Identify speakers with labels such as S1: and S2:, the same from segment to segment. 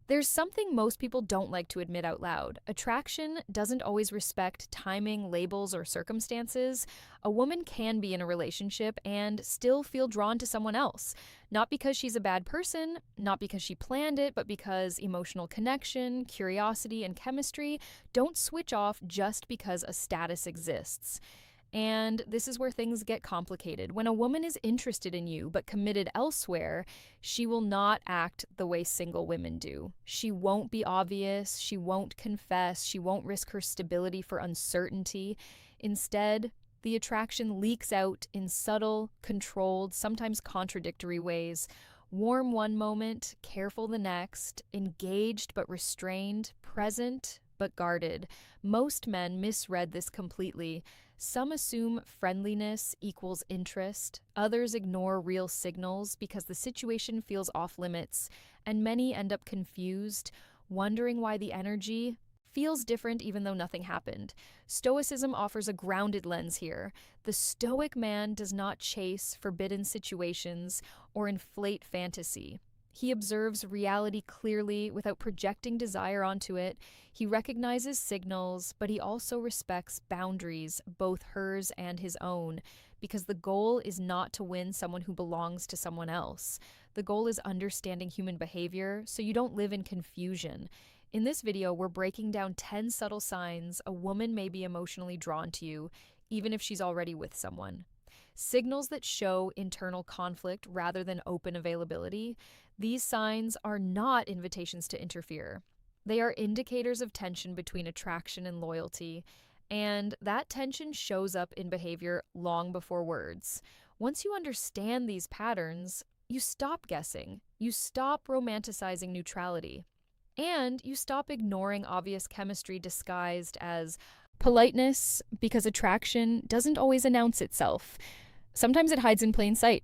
S1: There's something most people don't like to admit out loud. Attraction doesn't always respect timing, labels, or circumstances. A woman can be in a relationship and still feel drawn to someone else. Not because she's a bad person, not because she planned it, but because emotional connection, curiosity, and chemistry don't switch off just because a status exists. And this is where things get complicated. When a woman is interested in you but committed elsewhere, she will not act the way single women do. She won't be obvious, she won't confess, she won't risk her stability for uncertainty. Instead, the attraction leaks out in subtle, controlled, sometimes contradictory ways. Warm one moment, careful the next, engaged but restrained, present but guarded. Most men misread this completely. Some assume friendliness equals interest, others ignore real signals because the situation feels off limits, and many end up confused, wondering why the energy feels different even though nothing happened. Stoicism offers a grounded lens here. The stoic man does not chase forbidden situations or inflate fantasy. He observes reality clearly without projecting desire onto it. He recognizes signals, but he also respects boundaries, both hers and his own, because the goal is not to win someone who belongs to someone else. The goal is understanding human behavior so you don't live in confusion. In this video, we're breaking down 10 subtle signs a woman may be emotionally drawn to you, even if she's already with someone. Signals that show internal conflict rather than open availability. These signs are not invitations to interfere. They are indicators of tension between attraction and loyalty, and that tension shows up in behavior long before words. Once you understand these patterns, you stop guessing, you stop romanticizing neutrality, and you stop ignoring obvious chemistry disguised as politeness, because attraction doesn't always announce itself. Sometimes it hides in plain sight.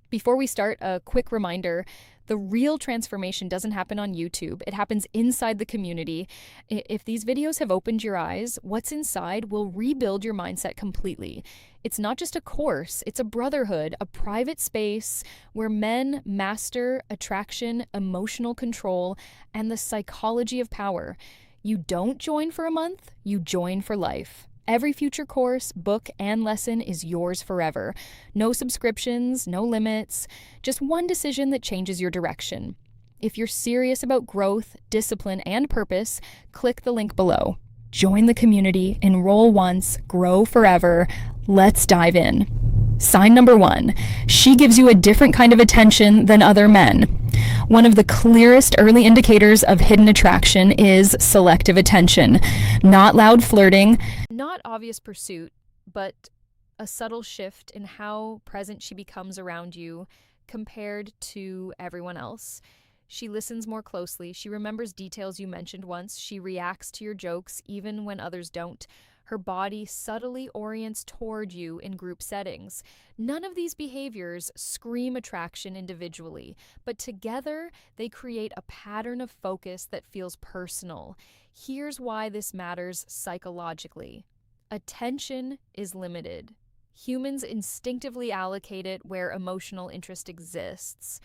S1: Before we start, a quick reminder: the real transformation doesn't happen on YouTube. It happens inside the community. If these videos have opened your eyes, what's inside will rebuild your mindset completely. It's not just a course, it's a brotherhood, a private space where men master attraction, emotional control, and the psychology of power. You don't join for a month, you join for life. Every future course, book, and lesson is yours forever. No subscriptions, no limits, just one decision that changes your direction. If you're serious about growth, discipline, and purpose, click the link below. Join the community, enroll once, grow forever. Let's dive in. Sign number 1, she gives you a different kind of attention than other men. One of the clearest early indicators of hidden attraction is selective attention. Not loud flirting, not obvious pursuit, but a subtle shift in how present she becomes around you compared to everyone else. She listens more closely. She remembers details you mentioned once. She reacts to your jokes even when others don't. Her body subtly orients toward you in group settings. None of these behaviors scream attraction individually, but together they create a pattern of focus that feels personal. Here's why this matters psychologically. Attention is limited. Humans instinctively allocate it where emotional interest exists.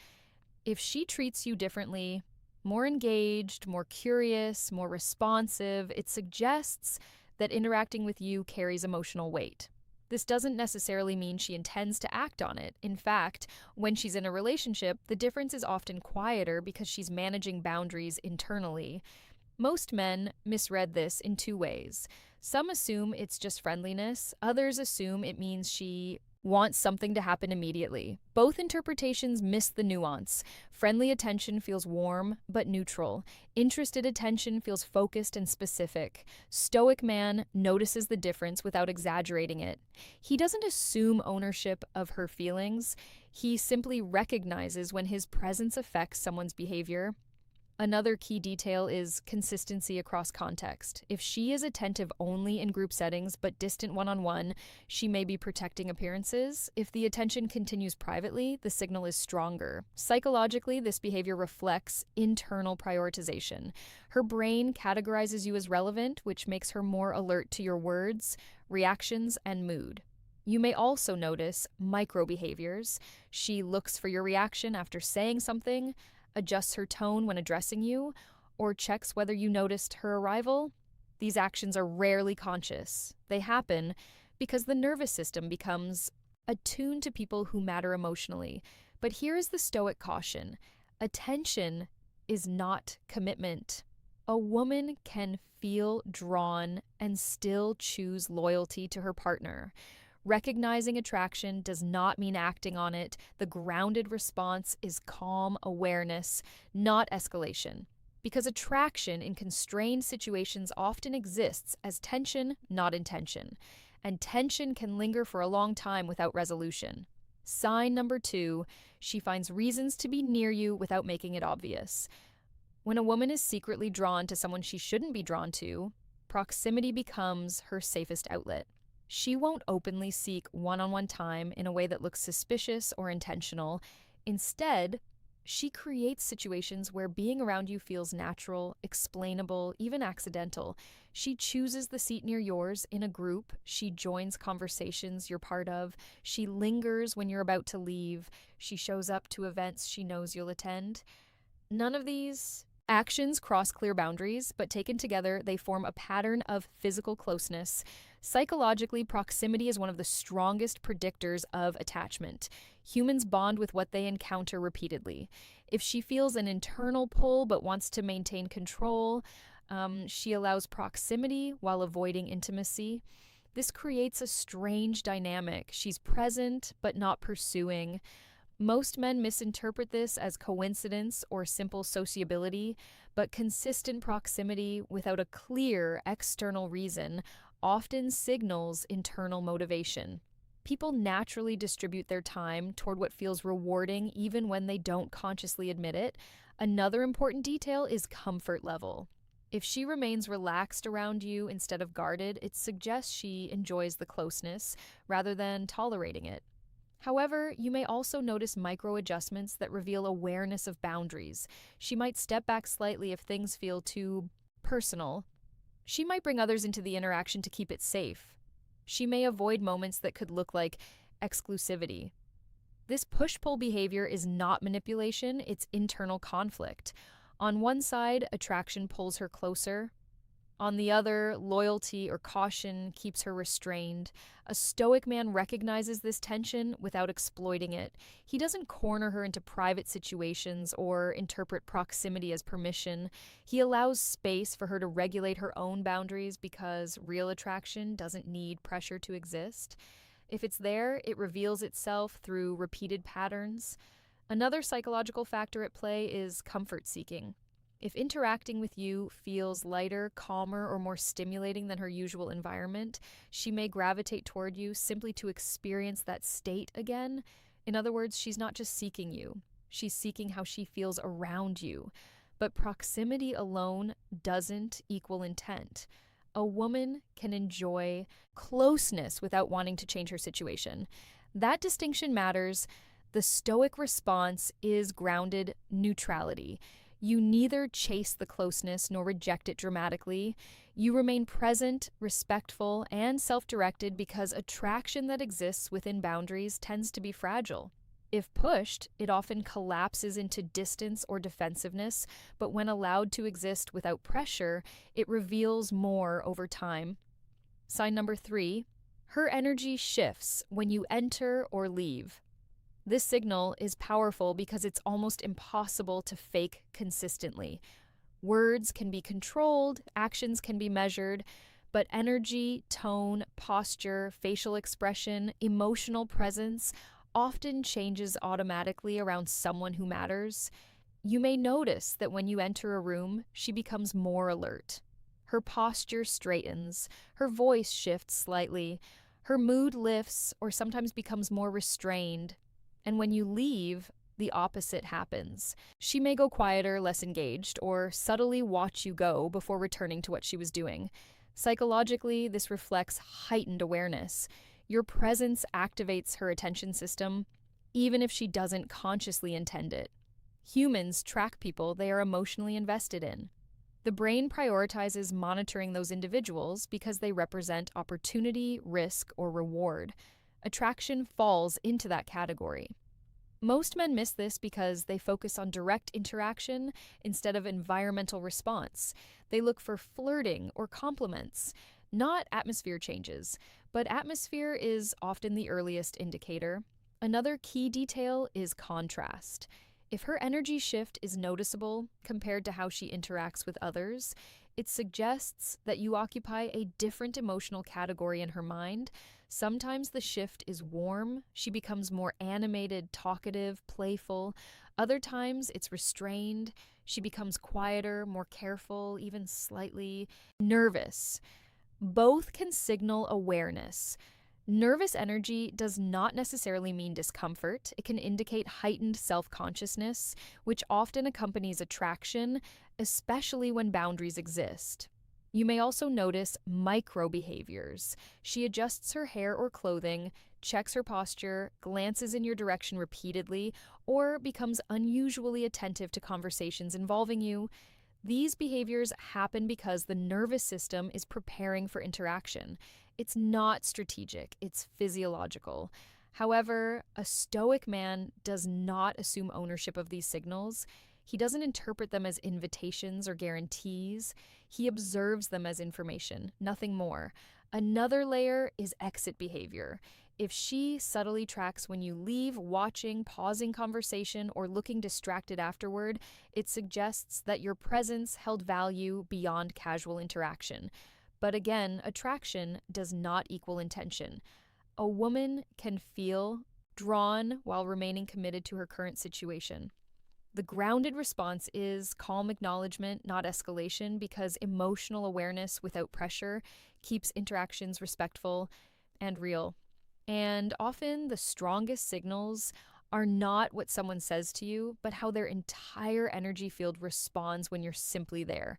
S1: If she treats you differently, more engaged, more curious, more responsive, it suggests that interacting with you carries emotional weight. This doesn't necessarily mean she intends to act on it. In fact, when she's in a relationship, the difference is often quieter because she's managing boundaries internally. Most men misread this in 2 ways. Some assume it's just friendliness, others assume it means she wants something to happen immediately. Both interpretations miss the nuance. Friendly attention feels warm but neutral. Interested attention feels focused and specific. Stoic man notices the difference without exaggerating it. He doesn't assume ownership of her feelings. He simply recognizes when his presence affects someone's behavior. Another key detail is consistency across context. If she is attentive only in group settings but distant one-on-one, she may be protecting appearances. If the attention continues privately, the signal is stronger. Psychologically, this behavior reflects internal prioritization. Her brain categorizes you as relevant, which makes her more alert to your words, reactions, and mood. You may also notice micro behaviors. She looks for your reaction after saying something, adjusts her tone when addressing you, or checks whether you noticed her arrival. These actions are rarely conscious. They happen because the nervous system becomes attuned to people who matter emotionally. But here is the stoic caution: attention is not commitment. A woman can feel drawn and still choose loyalty to her partner. Recognizing attraction does not mean acting on it. The grounded response is calm awareness, not escalation. Because attraction in constrained situations often exists as tension, not intention. And tension can linger for a long time without resolution. Sign number 2, she finds reasons to be near you without making it obvious. When a woman is secretly drawn to someone she shouldn't be drawn to, proximity becomes her safest outlet. She won't openly seek one-on-one time in a way that looks suspicious or intentional. Instead, she creates situations where being around you feels natural, explainable, even accidental. She chooses the seat near yours in a group. She joins conversations you're part of. She lingers when you're about to leave. She shows up to events she knows you'll attend. None of these actions cross clear boundaries, but taken together, they form a pattern of physical closeness. Psychologically, proximity is one of the strongest predictors of attachment. Humans bond with what they encounter repeatedly. If she feels an internal pull but wants to maintain control, she allows proximity while avoiding intimacy. This creates a strange dynamic. She's present but not pursuing. Most men misinterpret this as coincidence or simple sociability, but consistent proximity without a clear external reason often signals internal motivation. People naturally distribute their time toward what feels rewarding even when they don't consciously admit it. Another important detail is comfort level. If she remains relaxed around you instead of guarded, it suggests she enjoys the closeness rather than tolerating it. However, you may also notice micro adjustments that reveal awareness of boundaries. She might step back slightly if things feel too personal. She might bring others into the interaction to keep it safe. She may avoid moments that could look like exclusivity. This push-pull behavior is not manipulation, it's internal conflict. On one side, attraction pulls her closer. On the other, loyalty or caution keeps her restrained. A stoic man recognizes this tension without exploiting it. He doesn't corner her into private situations or interpret proximity as permission. He allows space for her to regulate her own boundaries because real attraction doesn't need pressure to exist. If it's there, it reveals itself through repeated patterns. Another psychological factor at play is comfort seeking. If interacting with you feels lighter, calmer, or more stimulating than her usual environment, she may gravitate toward you simply to experience that state again. In other words, she's not just seeking you, she's seeking how she feels around you. But proximity alone doesn't equal intent. A woman can enjoy closeness without wanting to change her situation. That distinction matters. The stoic response is grounded neutrality. You neither chase the closeness nor reject it dramatically. You remain present, respectful, and self-directed because attraction that exists within boundaries tends to be fragile. If pushed, it often collapses into distance or defensiveness, but when allowed to exist without pressure, it reveals more over time. Sign number 3, her energy shifts when you enter or leave. This signal is powerful because it's almost impossible to fake consistently. Words can be controlled, actions can be measured, but energy, tone, posture, facial expression, emotional presence often changes automatically around someone who matters. You may notice that when you enter a room, she becomes more alert. Her posture straightens, her voice shifts slightly, her mood lifts or sometimes becomes more restrained. And when you leave, the opposite happens. She may go quieter, less engaged, or subtly watch you go before returning to what she was doing. Psychologically, this reflects heightened awareness. Your presence activates her attention system, even if she doesn't consciously intend it. Humans track people they are emotionally invested in. The brain prioritizes monitoring those individuals because they represent opportunity, risk, or reward. Attraction falls into that category. Most men miss this because they focus on direct interaction instead of environmental response. They look for flirting or compliments, not atmosphere changes, but atmosphere is often the earliest indicator. Another key detail is contrast. If her energy shift is noticeable compared to how she interacts with others, it suggests that you occupy a different emotional category in her mind. Sometimes the shift is warm, she becomes more animated, talkative, playful. Other times it's restrained, she becomes quieter, more careful, even slightly nervous. Both can signal awareness. Nervous energy does not necessarily mean discomfort. It can indicate heightened self consciousness, which often accompanies attraction, especially when boundaries exist. You may also notice micro behaviors. She adjusts her hair or clothing, checks her posture, glances in your direction repeatedly, or becomes unusually attentive to conversations involving you. These behaviors happen because the nervous system is preparing for interaction. It's not strategic, it's physiological. However, a stoic man does not assume ownership of these signals. He doesn't interpret them as invitations or guarantees. He observes them as information, nothing more. Another layer is exit behavior. If she subtly tracks when you leave, watching, pausing conversation, or looking distracted afterward, it suggests that your presence held value beyond casual interaction. But again, attraction does not equal intention. A woman can feel drawn while remaining committed to her current situation. The grounded response is calm acknowledgement, not escalation, because emotional awareness without pressure keeps interactions respectful and real. And often the strongest signals are not what someone says to you, but how their entire energy field responds when you're simply there.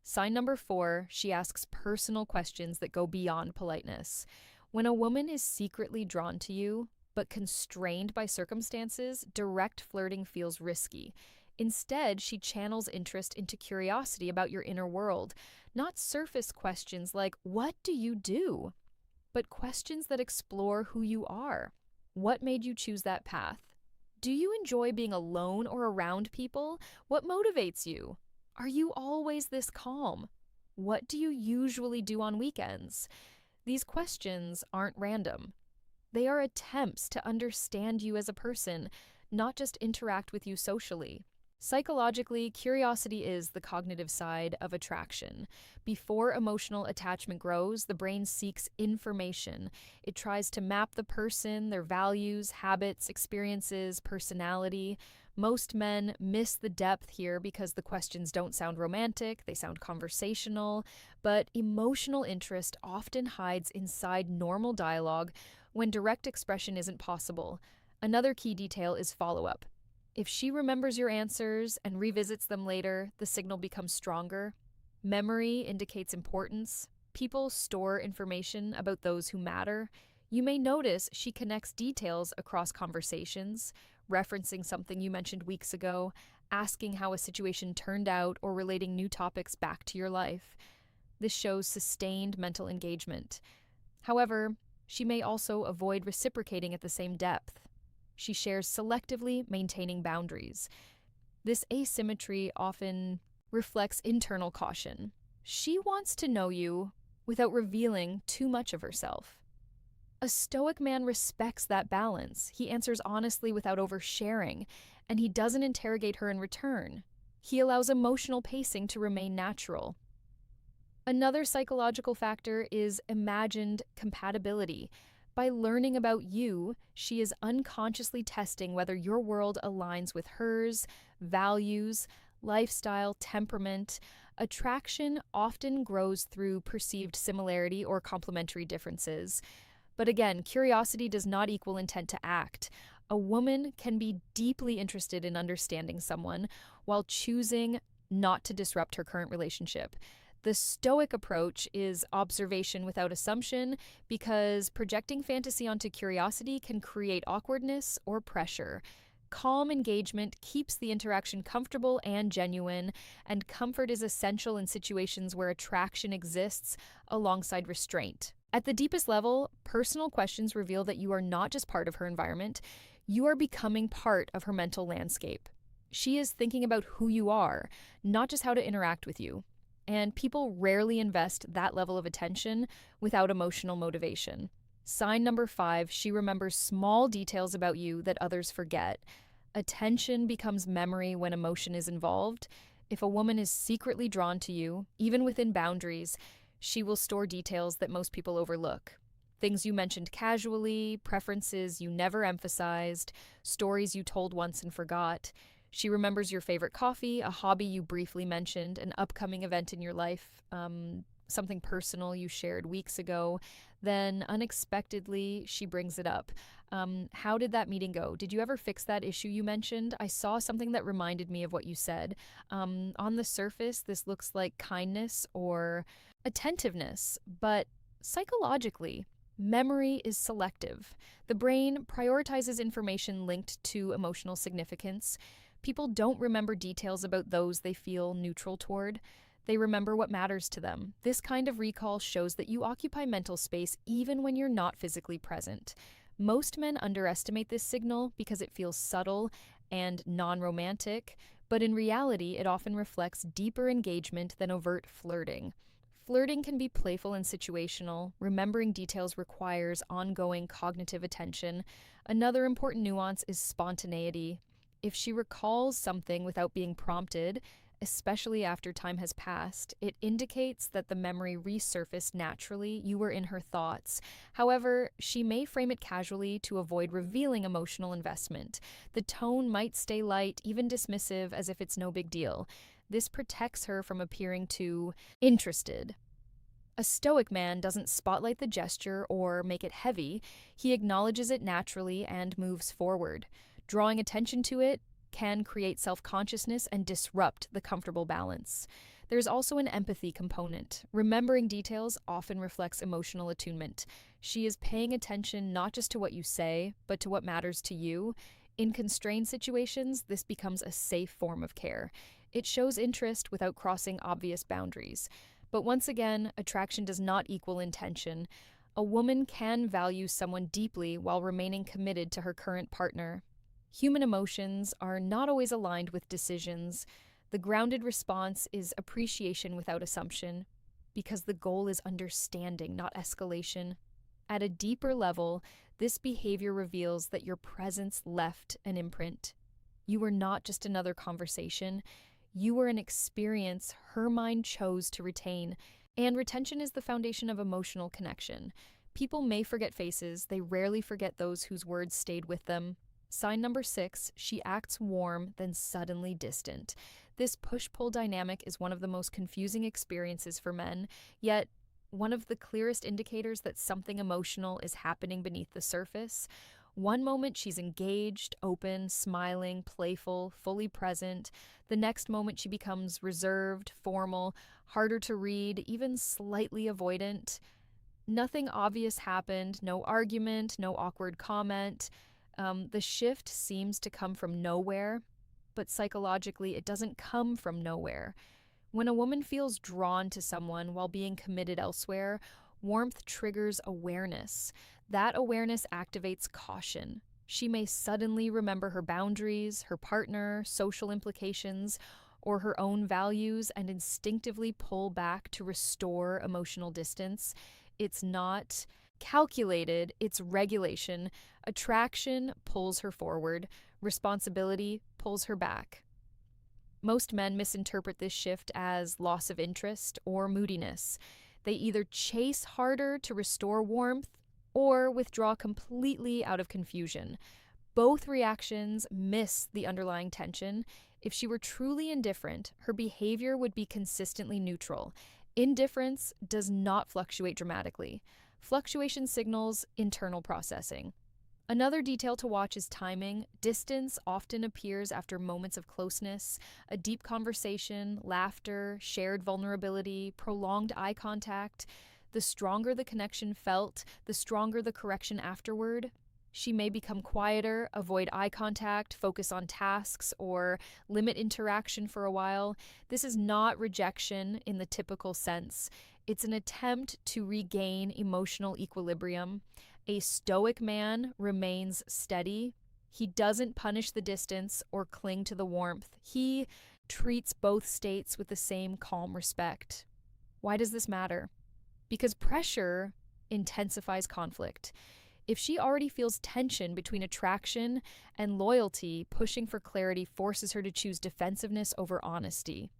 S1: Sign number 4, she asks personal questions that go beyond politeness. When a woman is secretly drawn to you, but constrained by circumstances, direct flirting feels risky. Instead, she channels interest into curiosity about your inner world, not surface questions like, "What do you do?" but questions that explore who you are. What made you choose that path? Do you enjoy being alone or around people? What motivates you? Are you always this calm? What do you usually do on weekends? These questions aren't random. They are attempts to understand you as a person, not just interact with you socially. Psychologically, curiosity is the cognitive side of attraction. Before emotional attachment grows, the brain seeks information. It tries to map the person, their values, habits, experiences, personality. Most men miss the depth here because the questions don't sound romantic, they sound conversational, but emotional interest often hides inside normal dialogue when direct expression isn't possible. Another key detail is follow-up. If she remembers your answers and revisits them later, the signal becomes stronger. Memory indicates importance. People store information about those who matter. You may notice she connects details across conversations, referencing something you mentioned weeks ago, asking how a situation turned out, or relating new topics back to your life. This shows sustained mental engagement. However, she may also avoid reciprocating at the same depth. She shares selectively, maintaining boundaries. This asymmetry often reflects internal caution. She wants to know you without revealing too much of herself. A stoic man respects that balance. He answers honestly without oversharing, and he doesn't interrogate her in return. He allows emotional pacing to remain natural. Another psychological factor is imagined compatibility. By learning about you, she is unconsciously testing whether your world aligns with hers, values, lifestyle, temperament. Attraction often grows through perceived similarity or complementary differences. But again, curiosity does not equal intent to act. A woman can be deeply interested in understanding someone while choosing not to disrupt her current relationship. The stoic approach is observation without assumption, because projecting fantasy onto curiosity can create awkwardness or pressure. Calm engagement keeps the interaction comfortable and genuine, and comfort is essential in situations where attraction exists alongside restraint. At the deepest level, personal questions reveal that you are not just part of her environment, You are becoming part of her mental landscape. She is thinking about who you are, not just how to interact with you. And people rarely invest that level of attention without emotional motivation. Sign number 5, she remembers small details about you that others forget. Attention becomes memory when emotion is involved. If a woman is secretly drawn to you, even within boundaries, she will store details that most people overlook. Things you mentioned casually, preferences you never emphasized, stories you told once and forgot. She remembers your favorite coffee, a hobby you briefly mentioned, an upcoming event in your life, something personal you shared weeks ago. Then, unexpectedly, she brings it up. How did that meeting go? Did you ever fix that issue you mentioned? I saw something that reminded me of what you said. On the surface, this looks like kindness or attentiveness, but psychologically, memory is selective. The brain prioritizes information linked to emotional significance. People don't remember details about those they feel neutral toward. They remember what matters to them. This kind of recall shows that you occupy mental space even when you're not physically present. Most men underestimate this signal because it feels subtle and non-romantic, but in reality, it often reflects deeper engagement than overt flirting. Flirting can be playful and situational. Remembering details requires ongoing cognitive attention. Another important nuance is spontaneity. If she recalls something without being prompted, especially after time has passed, it indicates that the memory resurfaced naturally. You were in her thoughts. However, she may frame it casually to avoid revealing emotional investment. The tone might stay light, even dismissive, as if it's no big deal. This protects her from appearing too interested. A stoic man doesn't spotlight the gesture or make it heavy. He acknowledges it naturally and moves forward. Drawing attention to it can create self-consciousness and disrupt the comfortable balance. There's also an empathy component. Remembering details often reflects emotional attunement. She is paying attention not just to what you say, but to what matters to you. In constrained situations, this becomes a safe form of care. It shows interest without crossing obvious boundaries. But once again, attraction does not equal intention. A woman can value someone deeply while remaining committed to her current partner. Human emotions are not always aligned with decisions. The grounded response is appreciation without assumption, because the goal is understanding, not escalation. At a deeper level, this behavior reveals that your presence left an imprint. You were not just another conversation. You were an experience her mind chose to retain, and retention is the foundation of emotional connection. People may forget faces, they rarely forget those whose words stayed with them. Sign number 6, she acts warm, then suddenly distant. This push-pull dynamic is one of the most confusing experiences for men, yet one of the clearest indicators that something emotional is happening beneath the surface. One moment she's engaged, open, smiling, playful, fully present. The next moment she becomes reserved, formal, harder to read, even slightly avoidant. Nothing obvious happened, no argument, no awkward comment. The shift seems to come from nowhere, but psychologically it doesn't come from nowhere. When a woman feels drawn to someone while being committed elsewhere, warmth triggers awareness. That awareness activates caution. She may suddenly remember her boundaries, her partner, social implications, or her own values and instinctively pull back to restore emotional distance. It's not calculated, it's regulation. Attraction pulls her forward, responsibility pulls her back. Most men misinterpret this shift as loss of interest or moodiness. They either chase harder to restore warmth or withdraw completely out of confusion. Both reactions miss the underlying tension. If she were truly indifferent, her behavior would be consistently neutral. Indifference does not fluctuate dramatically. Fluctuation signals internal processing. Another detail to watch is timing. Distance often appears after moments of closeness, a deep conversation, laughter, shared vulnerability, prolonged eye contact. The stronger the connection felt, the stronger the correction afterward. She may become quieter, avoid eye contact, focus on tasks, or limit interaction for a while. This is not rejection in the typical sense. It's an attempt to regain emotional equilibrium. A stoic man remains steady. He doesn't punish the distance or cling to the warmth. He treats both states with the same calm respect. Why does this matter? Because pressure intensifies conflict. If she already feels tension between attraction and loyalty, pushing for clarity forces her to choose defensiveness over honesty.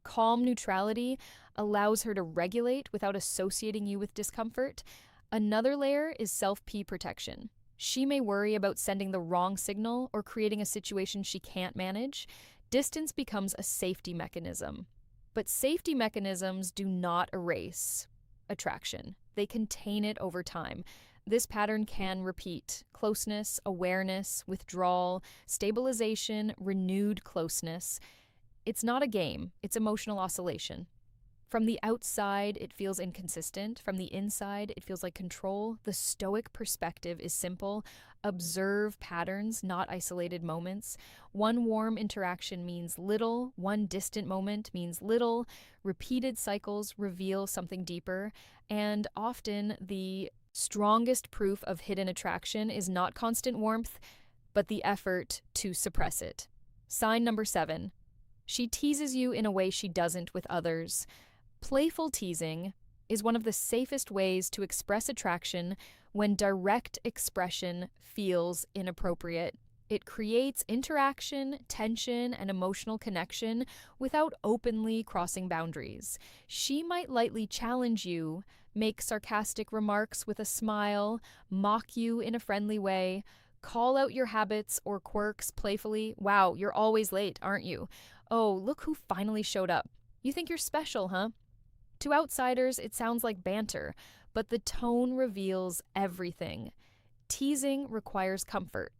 S1: Calm neutrality allows her to regulate without associating you with discomfort. Another layer is self-P protection. She may worry about sending the wrong signal or creating a situation she can't manage. Distance becomes a safety mechanism. But safety mechanisms do not erase attraction. They contain it over time. This pattern can repeat: closeness, awareness, withdrawal, stabilization, renewed closeness. It's not a game, it's emotional oscillation. From the outside, it feels inconsistent. From the inside, it feels like control. The Stoic perspective is simple: observe patterns, not isolated moments. One warm interaction means little, one distant moment means little. Repeated cycles reveal something deeper, and often the strongest proof of hidden attraction is not constant warmth, but the effort to suppress it. Sign number 7. She teases you in a way she doesn't with others. Playful teasing is one of the safest ways to express attraction when direct expression feels inappropriate. It creates interaction, tension, and emotional connection without openly crossing boundaries. She might lightly challenge you, make sarcastic remarks with a smile, mock you in a friendly way, call out your habits or quirks playfully. Wow, you're always late, aren't you? Oh, look who finally showed up. You think you're special, huh? To outsiders, it sounds like banter, but the tone reveals everything. Teasing requires comfort.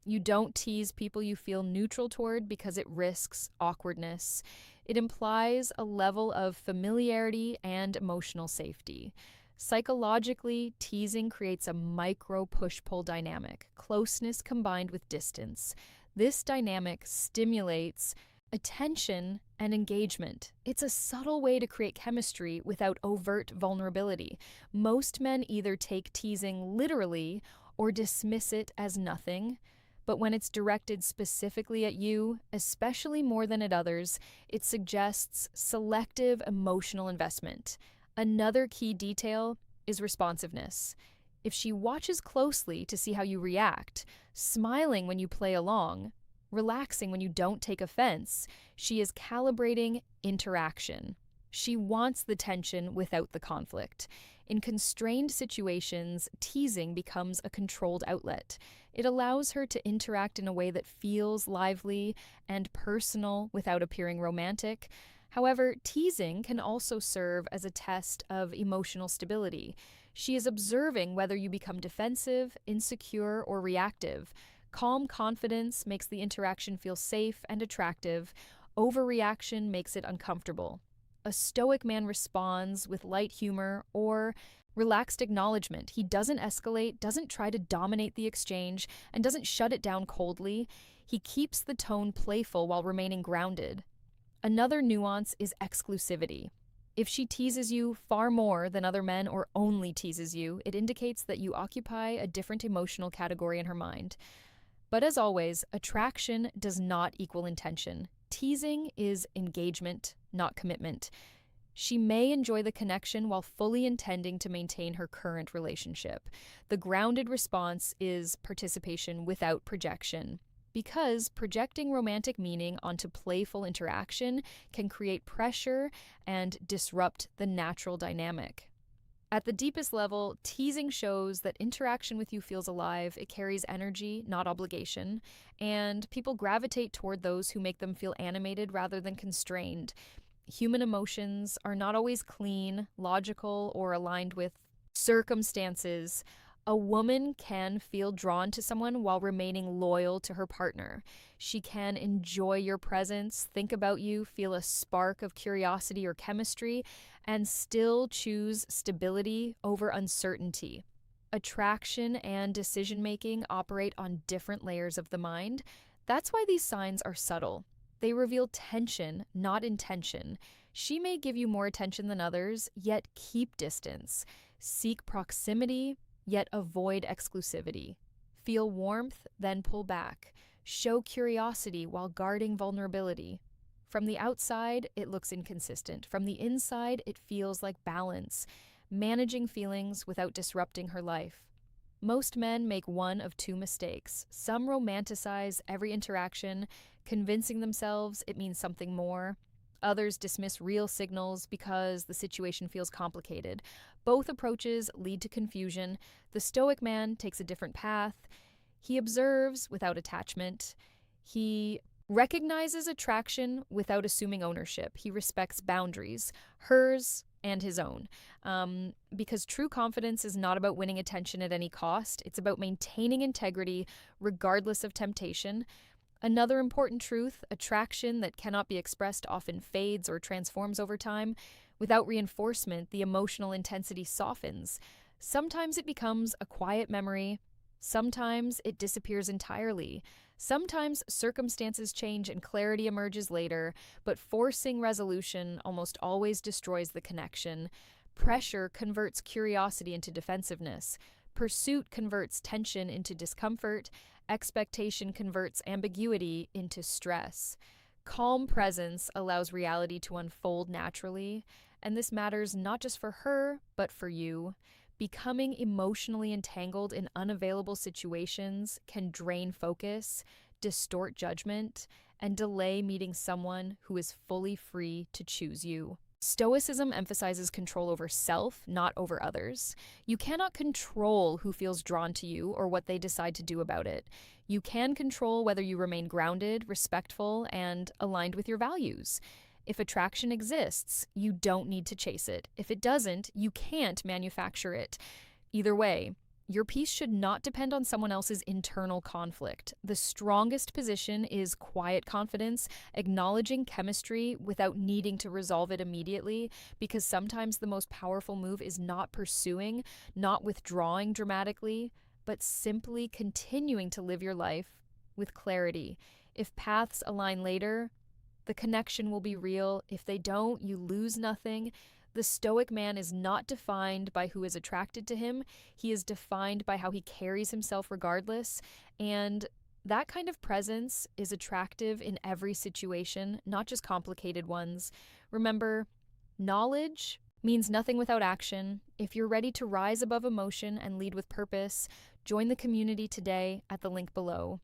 S1: You don't tease people you feel neutral toward because it risks awkwardness. It implies a level of familiarity and emotional safety. Psychologically, teasing creates a micro push-pull dynamic, closeness combined with distance. This dynamic stimulates attention and engagement. It's a subtle way to create chemistry without overt vulnerability. Most men either take teasing literally or dismiss it as nothing. But when it's directed specifically at you, especially more than at others, it suggests selective emotional investment. Another key detail is responsiveness. If she watches closely to see how you react, smiling when you play along, relaxing when you don't take offense, she is calibrating interaction. She wants the tension without the conflict. In constrained situations, teasing becomes a controlled outlet. It allows her to interact in a way that feels lively and personal without appearing romantic. However, teasing can also serve as a test of emotional stability. She is observing whether you become defensive, insecure, or reactive. Calm confidence makes the interaction feel safe and attractive. Overreaction makes it uncomfortable. A stoic man responds with light humor or relaxed acknowledgement. He doesn't escalate, doesn't try to dominate the exchange, and doesn't shut it down coldly. He keeps the tone playful while remaining grounded. Another nuance is exclusivity. If she teases you far more than other men or only teases you, it indicates that you occupy a different emotional category in her mind. But as always, attraction does not equal intention. Teasing is engagement, not commitment. She may enjoy the connection while fully intending to maintain her current relationship. The grounded response is participation without projection, because projecting romantic meaning onto playful interaction can create pressure and disrupt the natural dynamic. At the deepest level, teasing shows that interaction with you feels alive. It carries energy, not obligation, and people gravitate toward those who make them feel animated rather than constrained. Human emotions are not always clean, logical, or aligned with circumstances. A woman can feel drawn to someone while remaining loyal to her partner. She can enjoy your presence, think about you, feel a spark of curiosity or chemistry, and still choose stability over uncertainty. Attraction and decision-making operate on different layers of the mind. That's why these signs are subtle. They reveal tension, not intention. She may give you more attention than others, yet keep distance. Seek proximity, yet avoid exclusivity. Feel warmth, then pull back. Show curiosity while guarding vulnerability. From the outside, it looks inconsistent. From the inside, it feels like balance, managing feelings without disrupting her life. Most men make one of two mistakes. Some romanticize every interaction, convincing themselves it means something more. Others dismiss real signals because the situation feels complicated. Both approaches lead to confusion. The stoic man takes a different path. He observes without attachment. He recognizes attraction without assuming ownership. He respects boundaries, hers and his own. Because true confidence is not about winning attention at any cost. It's about maintaining integrity regardless of temptation. Another important truth: attraction that cannot be expressed often fades or transforms over time. Without reinforcement, the emotional intensity softens. Sometimes it becomes a quiet memory. Sometimes it disappears entirely. Sometimes circumstances change and clarity emerges later, but forcing resolution almost always destroys the connection. Pressure converts curiosity into defensiveness. Pursuit converts tension into discomfort. Expectation converts ambiguity into stress. Calm presence allows reality to unfold naturally, and this matters not just for her, but for you. Becoming emotionally entangled in unavailable situations can drain focus, distort judgment, and delay meeting someone who is fully free to choose you. Stoicism emphasizes control over self, not over others. You cannot control who feels drawn to you or what they decide to do about it. You can control whether you remain grounded, respectful, and aligned with your values. If attraction exists, you don't need to chase it. If it doesn't, you can't manufacture it. Either way, your peace should not depend on someone else's internal conflict. The strongest position is quiet confidence, acknowledging chemistry without needing to resolve it immediately, because sometimes the most powerful move is not pursuing, not withdrawing dramatically, but simply continuing to live your life with clarity. If paths align later, the connection will be real. If they don't, you lose nothing. The stoic man is not defined by who is attracted to him. He is defined by how he carries himself regardless. And that kind of presence is attractive in every situation, not just complicated ones. Remember, knowledge means nothing without action. If you're ready to rise above emotion and lead with purpose, join the community today at the link below.